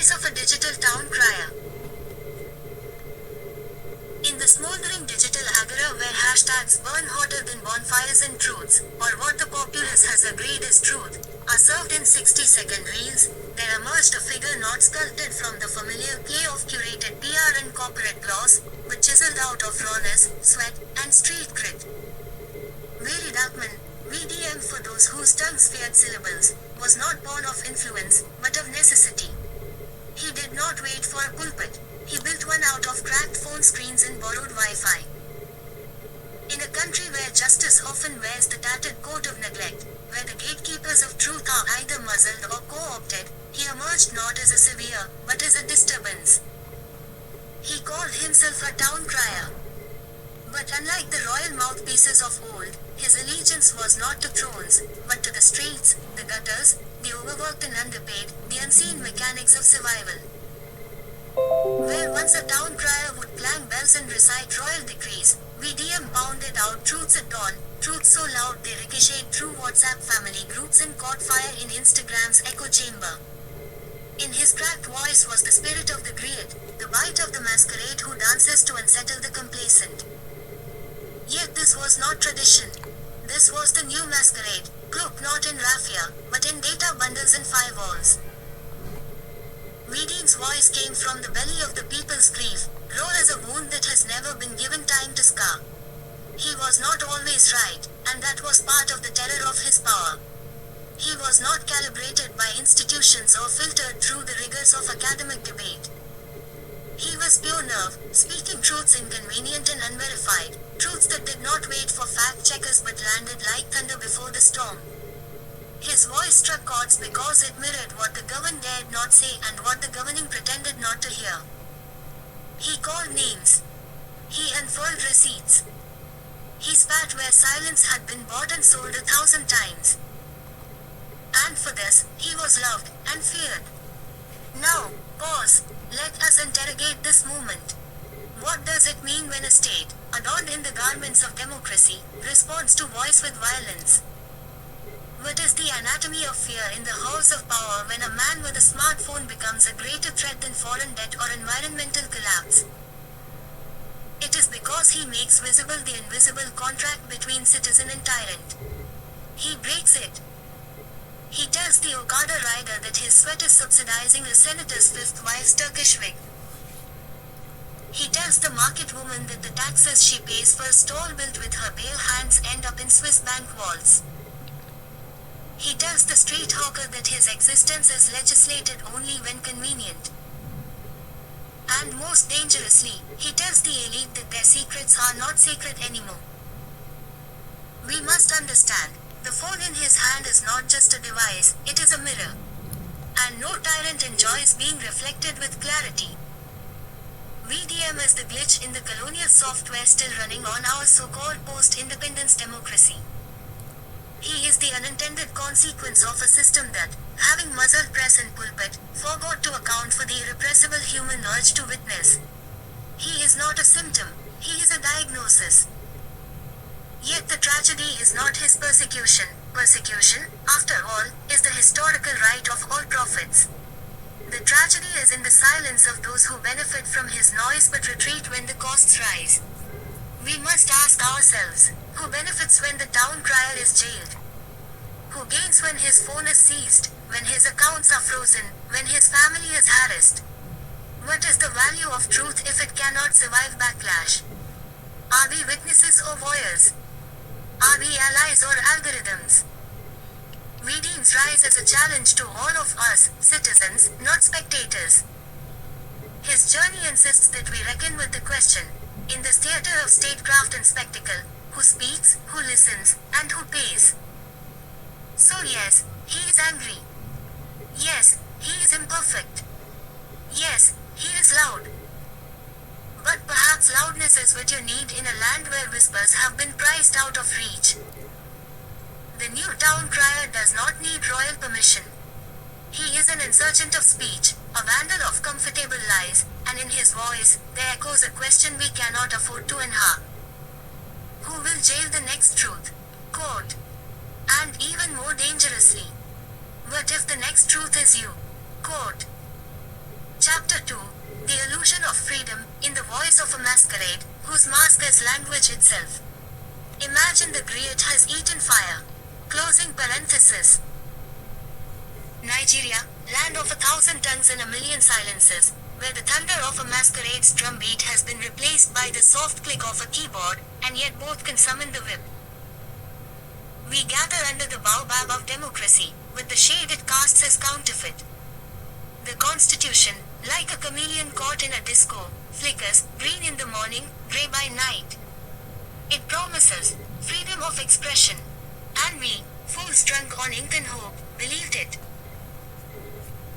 voice of a digital town crier. In the smouldering digital agora where hashtags burn hotter than bonfires and truths, or what the populace has agreed is truth, are served in 60-second reels, there emerged a figure not sculpted from the familiar clay of curated PR and corporate gloss, but chiseled out of rawness, sweat, and street cred. VeryDarkMan, VDM for those whose tongues feared syllables, was not born of influence, but of necessity. He did not wait for a pulpit. He built one out of cracked phone screens and borrowed Wi-Fi. In a country where justice often wears the tattered coat of neglect, where the gatekeepers of truth are either muzzled or co-opted, he emerged not as a savior, but as a disturbance. He called himself a town crier. But unlike the royal mouthpieces of old, his allegiance was not to thrones, but to the streets, the gutters, the overworked and underpaid, the unseen mechanics of survival. Where once a town crier would clang bells and recite royal decrees, VDM pounded out truths at dawn, truths so loud they ricocheted through WhatsApp family groups and caught fire in Instagram's echo chamber. In his cracked voice was the spirit of the griot, the bite of the masquerade who dances to unsettle the complacent. Yet this was not tradition. This was the new masquerade, cloaked not in raffia, but in data bundles and firewalls. VDM's voice came from the belly of the people's grief, raw as a wound that has never been given time to scar. He was not always right, and that was part of the terror of his power. He was not calibrated by institutions or filtered through the rigors of academic debate. He was pure nerve, speaking truths inconvenient and unverified, truths that did not wait for fact checkers but landed like thunder before the storm. His voice struck chords because it mirrored what the governed dared not say and what the governing pretended not to hear. He called names. He unfurled receipts. He spat where silence had been bought and sold 1,000 times. And for this, he was loved and feared. Now, pause. Let us interrogate this movement. What does it mean when a state, adorned in the garments of democracy, responds to voice with violence? What is the anatomy of fear in the halls of power when a man with a smartphone becomes a greater threat than foreign debt or environmental collapse? It is because he makes visible the invisible contract between citizen and tyrant. He breaks it. He tells the Okada rider that his sweat is subsidizing a senator's fifth wife's Turkish wig. He tells the market woman that the taxes she pays for a stall built with her bare hands end up in Swiss bank vaults. He tells the street hawker that his existence is legislated only when convenient. And most dangerously, he tells the elite that their secrets are not sacred anymore. We must understand, the phone in his hand is not just a device, it is a mirror. And no tyrant enjoys being reflected with clarity. VDM is the glitch in the colonial software still running on our so-called post-independence democracy. He is the unintended consequence of a system that, having muzzled press and pulpit, forgot to account for the irrepressible human urge to witness. He is not a symptom, he is a diagnosis. Yet the tragedy is not his persecution. Persecution, after all, is the historical right of all prophets. The tragedy is in the silence of those who benefit from his noise but retreat when the costs rise. We must ask ourselves, who benefits when the town crier is jailed? Who gains when his phone is seized, when his accounts are frozen, when his family is harassed? What is the value of truth if it cannot survive backlash? Are we witnesses or voyeurs? Are we allies or algorithms? VDM's rise is a challenge to all of us, citizens, not spectators. His journey insists that we reckon with the question, in this theater of statecraft and spectacle, who speaks, who listens, and who pays. So yes, he is angry. Yes, he is imperfect. Yes, he is loud. But perhaps loudness is what you need in a land where whispers have been priced out of reach. The new town crier does not need royal permission. He is an insurgent of speech, a vandal of comfortable lies, and in his voice, there echoes a question we cannot afford to inhale. Who will jail the next truth? Quote. And even more dangerously, what if the next truth is you? Quote. Chapter 2. The illusion of freedom, in the voice of a masquerade, whose mask is language itself. Imagine the griot has eaten fire. Closing parenthesis. Nigeria, land of 1,000 tongues and a million silences, where the thunder of a masquerade's drumbeat has been replaced by the soft click of a keyboard, and yet both can summon the whip. We gather under the baobab of democracy, with the shade it casts as counterfeit. The Constitution, like a chameleon caught in a disco, flickers, green in the morning, grey by night. It promises freedom of expression. And we, fools drunk on ink and hope, believed it.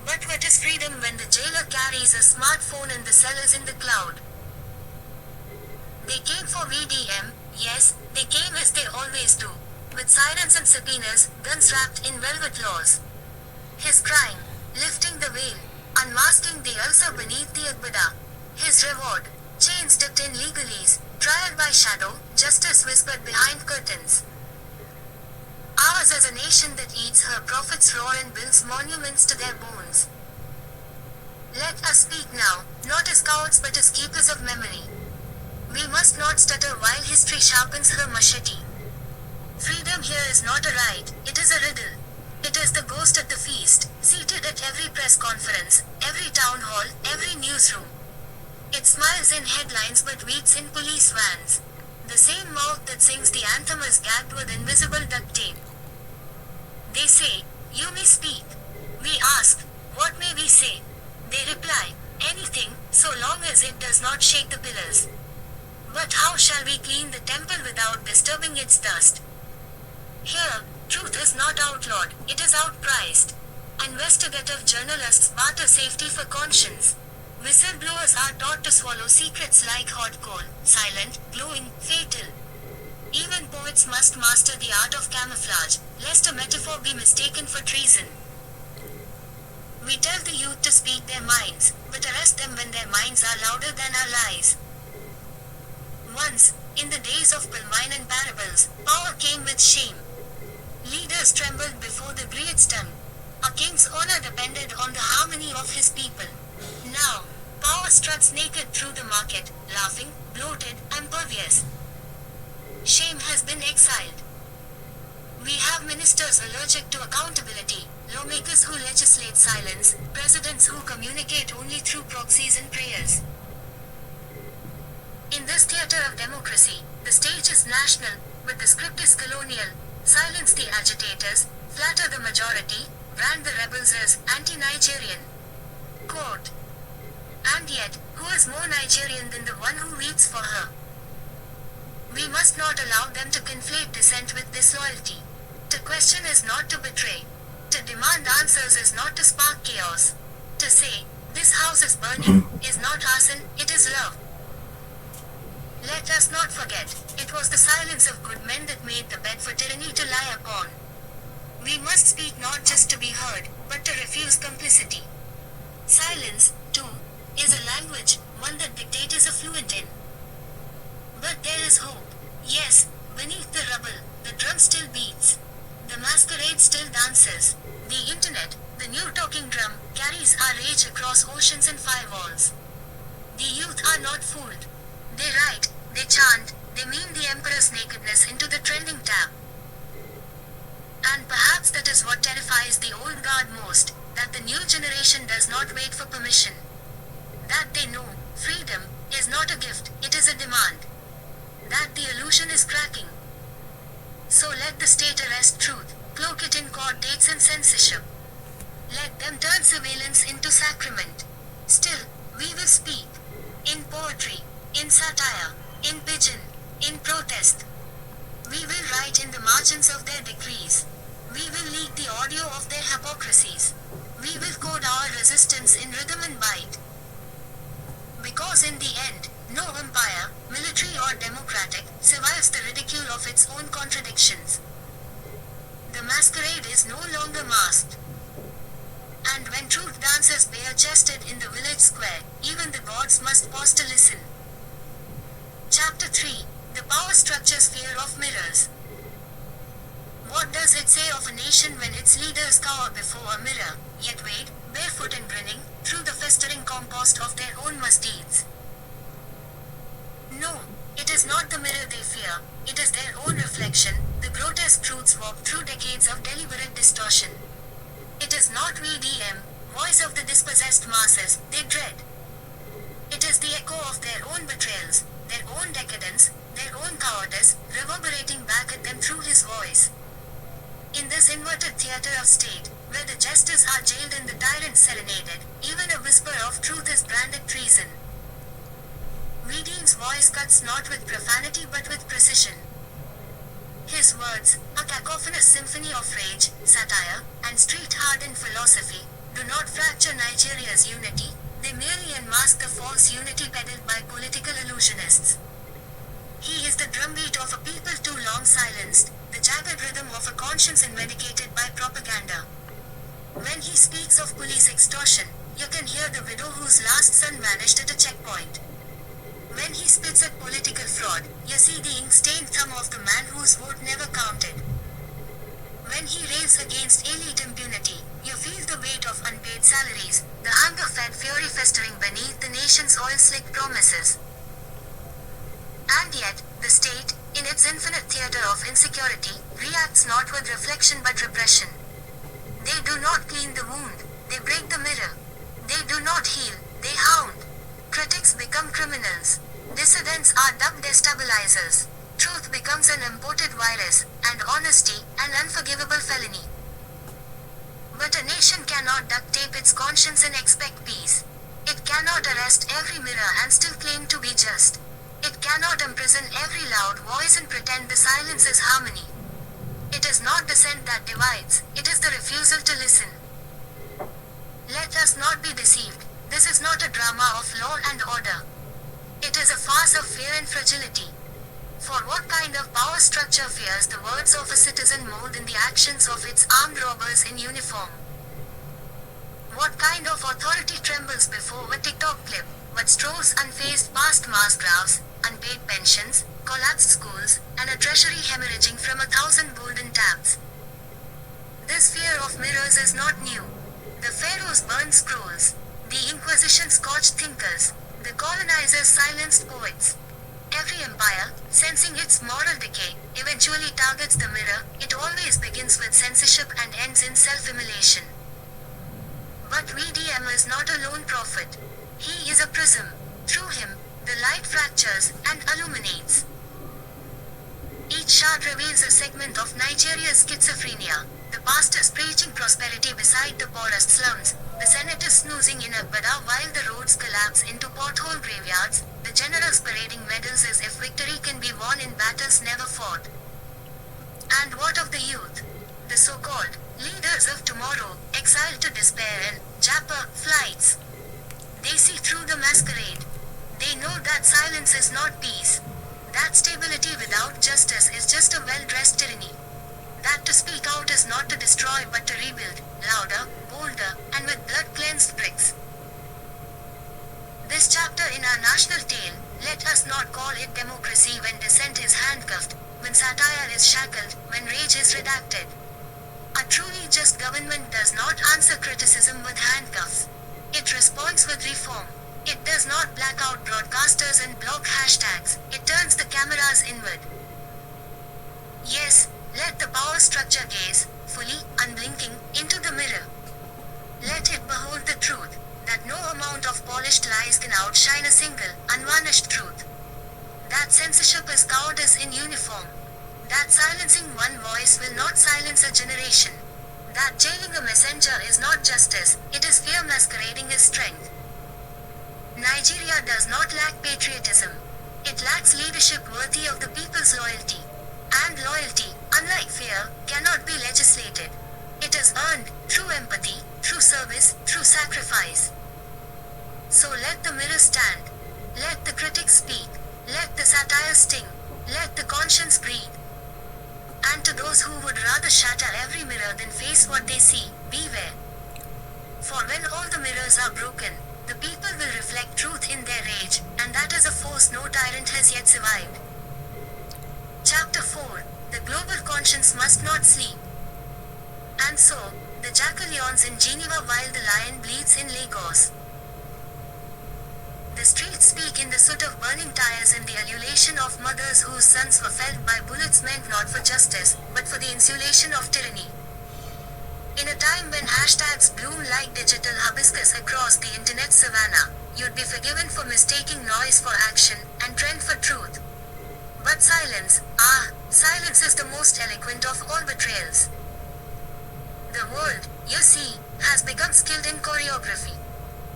But what is freedom when the jailer carries a smartphone and the cell is in the cloud? They came for VDM, yes, they came as they always do, with sirens and subpoenas, guns wrapped in velvet laws. His crime, lifting the veil, unmasking the ulcer beneath the agora. His reward, chains dipped in legalese, trial by shadow, justice whispered behind curtains. Ours is a nation that eats her prophets raw and builds monuments to their bones. Let us speak now, not as cowards but as keepers of memory. We must not stutter while history sharpens her machete. Freedom here is not a right, it is a riddle. It is the ghost at the feast, seated at every press conference, every town hall, every newsroom. It smiles in headlines but weeps in police vans. The same mouth that sings the anthem is gagged with invisible duct tape. They say, "You may speak." We ask, "What may we say?" They reply, "Anything, so long as it does not shake the pillars." But how shall we clean the temple without disturbing its dust? Here, truth is not outlawed, it is outpriced. Investigative journalists barter safety for conscience. Whistleblowers are taught to swallow secrets like hot coal, silent, glowing, fatal. Even poets must master the art of camouflage, lest a metaphor be mistaken for treason. We tell the youth to speak their minds, but arrest them when their minds are louder than our lies. Once, in the days of Pilmine and parables, power came with shame. Leaders trembled before the griot's tongue. A king's honor depended on the harmony of his people. Now, power struts naked through the market, laughing, bloated, impervious. Shame has been exiled. We have ministers allergic to accountability, lawmakers who legislate silence, presidents who communicate only through proxies and prayers. In this theater of democracy, the stage is national, but the script is colonial. Silence the agitators, flatter the majority, brand the rebels as anti-Nigerian. Quote. And yet, who is more Nigerian than the one who weeps for her? We must not allow them to conflate dissent with disloyalty. To question is not to betray. To demand answers is not to spark chaos. To say, "This house is burning," is not arson, it is love. Let us not forget, it was the silence of good men that made the bed for tyranny to lie upon. We must speak not just to be heard, but to refuse complicity. Silence, too, is a language, one that dictators are fluent in. But there is hope. Yes, beneath the rubble, the drum still beats. The masquerade still dances. The internet, the new talking drum, carries our rage across oceans and firewalls. The youth are not fooled. They write, they chant, they meme the emperor's nakedness into the trending tab. And perhaps that is what terrifies the old guard most, that the new generation does not wait for permission. That they know, freedom, is not a gift, it is a demand. That the illusion is cracking. So let the state arrest truth, cloak it in court dates and censorship. Let them turn surveillance into sacrament. Still, we will speak. In poetry, in satire, in pigeon, in protest. We will write in the margins of their decrees. We will leak the audio of their hypocrisies. We will code our resistance in rhythm and bite. Because in the end, no empire, military or democratic, survives the ridicule of its own contradictions. The masquerade is no longer masked. And when truth dances bare-chested in the village square, even the gods must pause to listen. Chapter 3. The Power Structure's Fear of Mirrors. What does it say of a nation when its leaders cower before a mirror? Yet wait, barefoot and grinning, through the festering compost of their own misdeeds. No, it is not the mirror they fear, it is their own reflection, the grotesque truths walked through decades of deliberate distortion. It is not VDM, voice of the dispossessed masses, they dread. It is the echo of their own betrayals, their own decadence, their own cowardice, reverberating back at them through his voice. In this inverted theater of state, where the jesters are jailed and the tyrants serenaded, even a whisper of truth is branded treason. VDM's voice cuts not with profanity but with precision. His words, a cacophonous symphony of rage, satire, and street-hardened philosophy, do not fracture Nigeria's unity, they merely unmask the false unity peddled by political illusionists. He is the drumbeat of a people too long silenced, the jagged rhythm of a conscience unmedicated by propaganda. When he speaks of police extortion, you can hear the widow whose last son vanished at a checkpoint. When he spits at political fraud, you see the ink-stained thumb of the man whose vote never counted. When he rails against elite impunity, you feel the weight of unpaid salaries, the hunger-fed fury festering beneath the nation's oil-slick promises. And yet, the state, in its infinite theater of insecurity, reacts not with reflection but repression. They do not clean the wound, they break the mirror. They do not heal, they hound. Critics become criminals. Dissidents are dubbed destabilizers. Truth becomes an imported virus, and honesty, an unforgivable felony. But a nation cannot duct tape its conscience and expect peace. It cannot arrest every mirror and still claim to be just. It cannot imprison every loud voice and pretend the silence is harmony. It is not dissent that divides, it is the refusal to listen. Let us not be deceived. This is not a drama of law and order. It is a farce of fear and fragility. For what kind of power structure fears the words of a citizen more than the actions of its armed robbers in uniform? What kind of authority trembles before a TikTok clip, but strolls unfazed past mass graves, unpaid pensions, collapsed schools, and a treasury hemorrhaging from 1,000 golden tabs? This fear of mirrors is not new. The pharaohs burned scrolls. The Inquisition scorched thinkers. The colonizers silenced poets. Every empire, sensing its moral decay, eventually targets the mirror. It always begins with censorship and ends in self-immolation. But VDM is not a lone prophet. He is a prism. Through him, the light fractures and illuminates. Each shard reveals a segment of Nigeria's schizophrenia. The pastors preaching prosperity beside the poorest slums, the senators snoozing in Agbada while the roads collapse into pothole graveyards, the generals parading medals as if victory can be won in battles never fought. And what of the youth? The so-called leaders of tomorrow, exiled to despair in Japa flights. They see through the masquerade. They know that silence is not peace. That stability without justice is just a well-dressed tyranny. That to speak out is not to destroy but to rebuild, louder, bolder, and with blood-cleansed bricks. This chapter in our national tale, let us not call it democracy when dissent is handcuffed, when satire is shackled, when rage is redacted. A truly just government does not answer criticism with handcuffs. It responds with reform. It does not black out broadcasters and block hashtags, it turns the cameras inward. Yes, let the power structure gaze, fully, unblinking, into the mirror. Let it behold the truth, that no amount of polished lies can outshine a single, unvarnished truth. That censorship is cowardice in uniform. That silencing one voice will not silence a generation. That jailing a messenger is not justice, it is fear masquerading as strength. Nigeria does not lack patriotism. It lacks leadership worthy of the people's loyalty. And loyalty, unlike fear, cannot be legislated. It is earned, through empathy, through service, through sacrifice. So let the mirror stand. Let the critics speak. Let the satire sting. Let the conscience breathe. And to those who would rather shatter every mirror than face what they see, beware. For when all the mirrors are broken, the people will reflect truth in their rage, and that is a force no tyrant has yet survived. Chapter 4. The global conscience must not sleep. And And so, the jackal yawns in Geneva while the lion bleeds in Lagos. The streets speak in the soot of burning tires and the ululation of mothers whose sons were felled by bullets meant not for justice, but for the insulation of tyranny. In a time when hashtags bloom like digital hibiscus across the internet savannah, you'd be forgiven for mistaking noise for action, and trend for truth. But silence, silence is the most eloquent of all betrayals. The world, you see, has become skilled in choreography.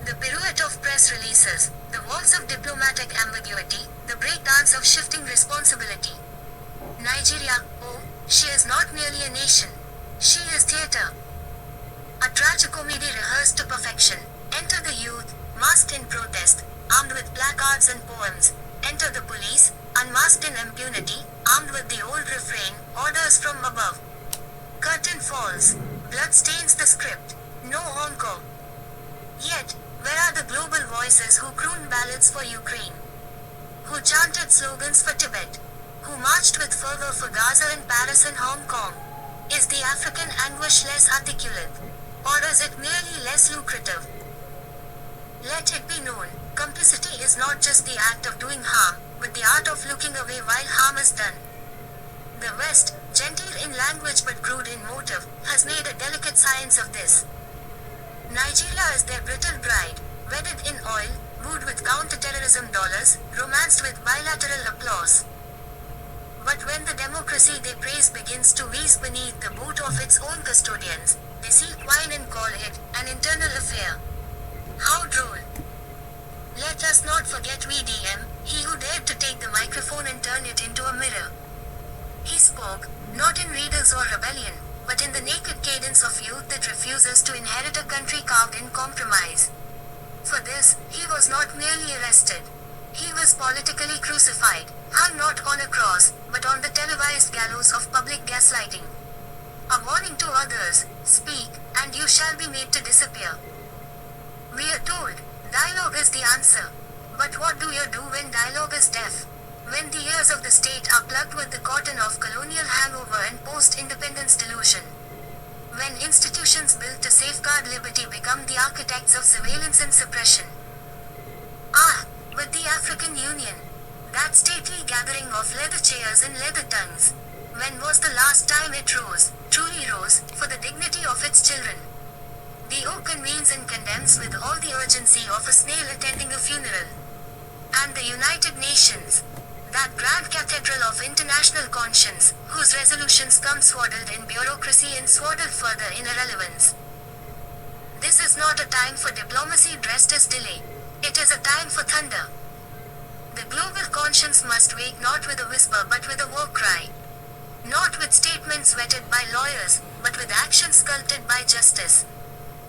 The pirouette of press releases, the waltz of diplomatic ambiguity, the breakdance of shifting responsibility. Nigeria, oh, she is not merely a nation. She is theatre. A tragicomedy rehearsed to perfection. Enter the youth, masked in protest, armed with placards and poems. Enter the police, unmasked in impunity, armed with the old refrain, orders from above. Curtain falls. Blood stains the script. No encore. Yet, where are the global voices who crooned ballads for Ukraine? Who chanted slogans for Tibet? Who marched with fervor for Gaza and Paris and Hong Kong? Is the African anguish less articulate? Or is it merely less lucrative? Let it be known, complicity is not just the act of doing harm, but the art of looking away while harm is done. The West, gentle in language but crude in motive, has made a delicate science of this. Nigeria is their brittle bride, wedded in oil, wooed with counter-terrorism dollars, romanced with bilateral applause. But when the democracy they praise begins to wheeze beneath the boot of its own custodians, they seek wine and call it an internal affair. How droll. Let us not forget VDM, he who dared to take the microphone and turn it into a mirror. He spoke, not in riddles or rebellion, but in the naked cadence of youth that refuses to inherit a country carved in compromise. For this, he was not merely arrested. He was politically crucified, hung not on a cross, but on the televised gallows of public gaslighting. A warning to others, speak, and you shall be made to disappear. We are told, dialogue is the answer. But what do you do when dialogue is deaf? When the ears of the state are plugged with the cotton of colonial hangover and post-independence delusion. When institutions built to safeguard liberty become the architects of surveillance and suppression. But the African Union, that stately gathering of leather chairs and leather tongues. When was the last time it rose, truly rose, for the dignity of its children? The oak convenes and condemns with all the urgency of a snail attending a funeral. And the United Nations, that grand cathedral of international conscience, whose resolutions come swaddled in bureaucracy and swaddled further in irrelevance. This is not a time for diplomacy dressed as delay. It is a time for thunder. The global conscience must wake not with a whisper but with a war cry. Not with statements vetted by lawyers, but with actions sculpted by justice.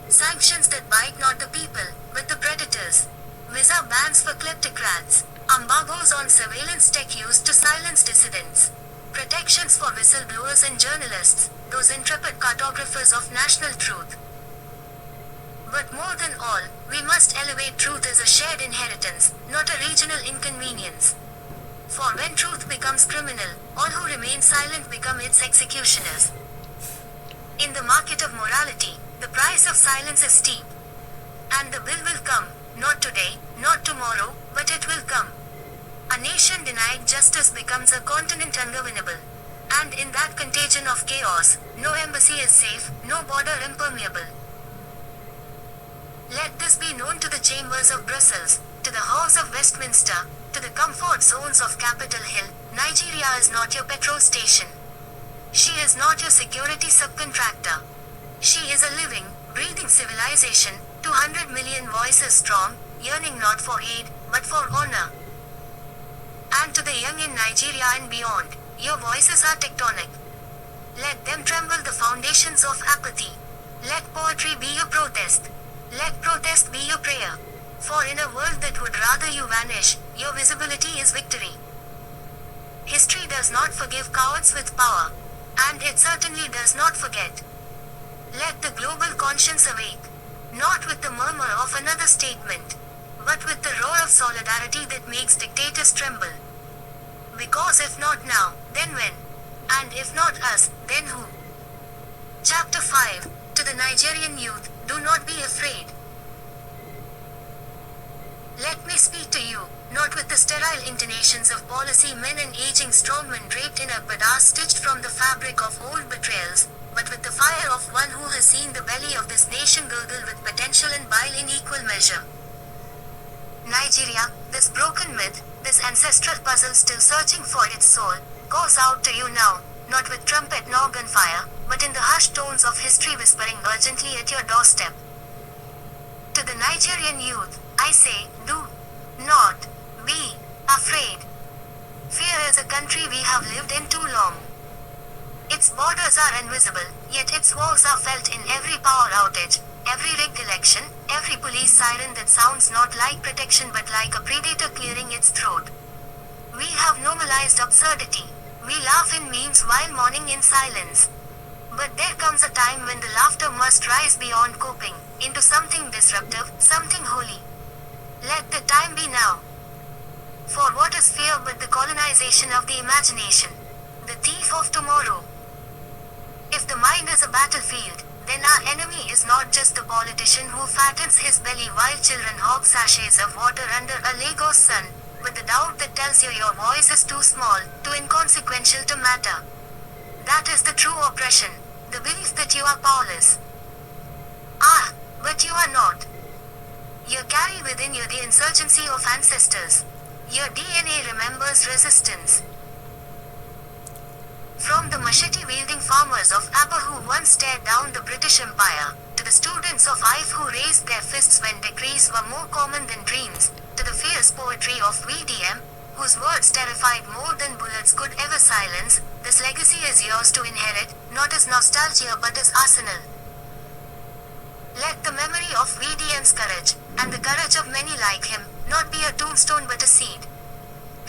Sanctions that bite not the people, but the predators. Visa bans for kleptocrats. Embargoes on surveillance tech used to silence dissidents. Protections for whistleblowers and journalists, those intrepid cartographers of national truth. But more than all, we must elevate truth as a shared inheritance, not a regional inconvenience. For when truth becomes criminal, all who remain silent become its executioners. In the market of morality, the price of silence is steep. And the bill will come, not today, not tomorrow, but it will come. A nation denied justice becomes a continent ungovernable. And in that contagion of chaos, no embassy is safe, no border impermeable. Let this be known to the chambers of Brussels, to the halls of Westminster, to the comfort zones of Capitol Hill. Nigeria is not your petrol station. She is not your security subcontractor. She is a living, breathing civilization, 200 million voices strong, yearning not for aid, but for honor. And to the young in Nigeria and beyond, your voices are tectonic. Let them tremble the foundations of apathy. Let poetry be your protest. Let protest be your prayer. For in a world that would rather you vanish, your visibility is victory. History does not forgive cowards with power. And it certainly does not forget. Let the global conscience awake. Not with the murmur of another statement, but with the roar of solidarity that makes dictators tremble. Because if not now, then when? And if not us, then who? Chapter 5. To the Nigerian youth, do not be afraid. Let me speak to you, not with the sterile intonations of policy men and aging strongmen draped in agora stitched from the fabric of old betrayals, but with the fire of one who has seen the belly of this nation gurgle with potential and bile in equal measure. Nigeria, this broken myth, this ancestral puzzle still searching for its soul, calls out to you now, not with trumpet nor gunfire, but in the hushed tones of history whispering urgently at your doorstep. To the Nigerian youth, I say, do not be afraid. Fear is a country we have lived in too long. Its borders are invisible, yet its walls are felt in every power outage, every rigged election, every police siren that sounds not like protection but like a predator clearing its throat. We have normalized absurdity. We laugh in memes while mourning in silence. But there comes a time when the laughter must rise beyond coping, into something disruptive, something holy. Let the time be now. For what is fear but the colonization of the imagination? The thief of tomorrow. If the mind is a battlefield, then our enemy is not just the politician who fattens his belly while children hog sachets of water under a Lagos sun, but the doubt that tells you your voice is too small, too inconsequential to matter. That is the true oppression, the belief that you are powerless. Ah, but you are not. You carry within you the insurgency of ancestors. Your DNA remembers resistance. From the machete-wielding farmers of Aber who once stared down the British Empire, to the students of IF who raised their fists when decrees were more common than dreams, to the fierce poetry of VDM, whose words terrified more than bullets could ever silence, this legacy is yours to inherit, not as nostalgia but as arsenal. Let the memory of VDM's courage, and the courage of many like him, not be a tombstone but a seed.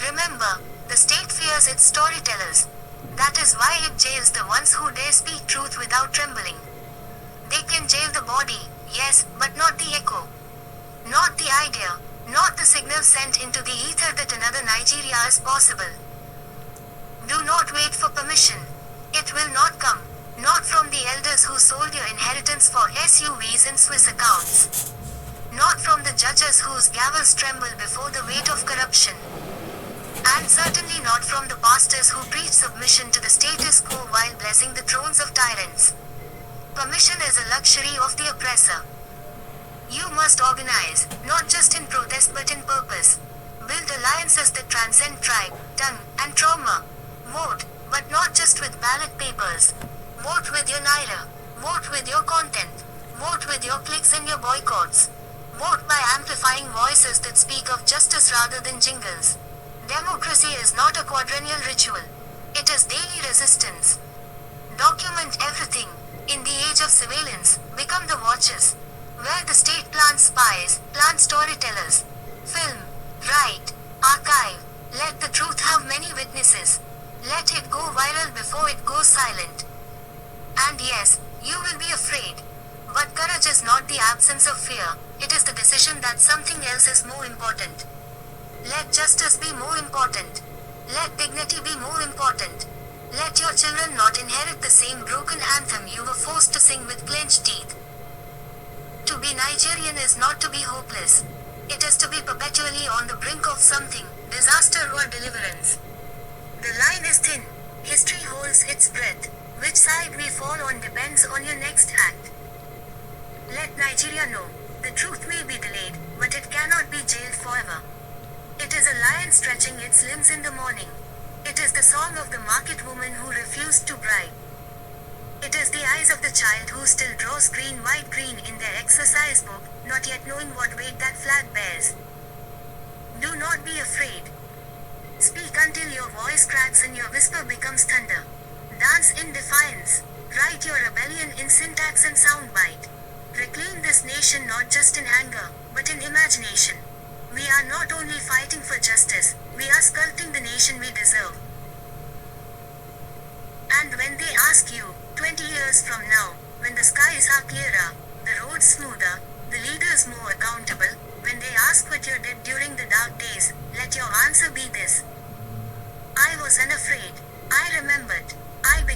Remember, the state fears its storytellers. That is why it jails the ones who dare speak truth without trembling. They can jail the body, yes, but not the echo. Not the idea, not the signal sent into the ether that another Nigeria is possible. Do not wait for permission. It will not come. Not from the elders who sold your inheritance for SUVs and Swiss accounts. Not from the judges whose gavels tremble before the weight of corruption. And certainly not from the pastors who preach submission to the status quo while blessing the thrones of tyrants. Permission is a luxury of the oppressor. You must organize, not just in protest but in purpose. Build alliances that transcend tribe, tongue, and trauma. Vote, but not just with ballot papers. Vote with your naira. Vote with your content. Vote with your clicks and your boycotts. Vote by amplifying voices that speak of justice rather than jingles. Democracy is not a quadrennial ritual. It is daily resistance. Document everything. In the age of surveillance, become the watchers. Where the state plants spies, plant storytellers. Film, write, archive. Let the truth have many witnesses. Let it go viral before it goes silent. And yes, you will be afraid. But courage is not the absence of fear, it is the decision that something else is more important. Let justice be more important. Let dignity be more important. Let your children not inherit the same broken anthem you were forced to sing with clenched teeth. To be Nigerian is not to be hopeless. It is to be perpetually on the brink of something, disaster or deliverance. The line is thin. History holds its breath. Which side we fall on depends on your next act. Let Nigeria know, the truth may be delayed, but it cannot be jailed forever. It is a lion stretching its limbs in the morning. It is the song of the market woman who refused to bribe. It is the eyes of the child who still draws green, white, green in their exercise book, not yet knowing what weight that flag bears. Do not be afraid. Speak until your voice cracks and your whisper becomes thunder. Dance in defiance. Write your rebellion in syntax and soundbite. Reclaim this nation not just in anger, but in imagination. We are not only fighting for justice, we are sculpting the nation we deserve. And when they ask you, 20 years from now, when the skies are clearer, the roads smoother, the leaders more accountable, when they ask what you did during the dark days, let your answer be this. I was unafraid. I remembered. I became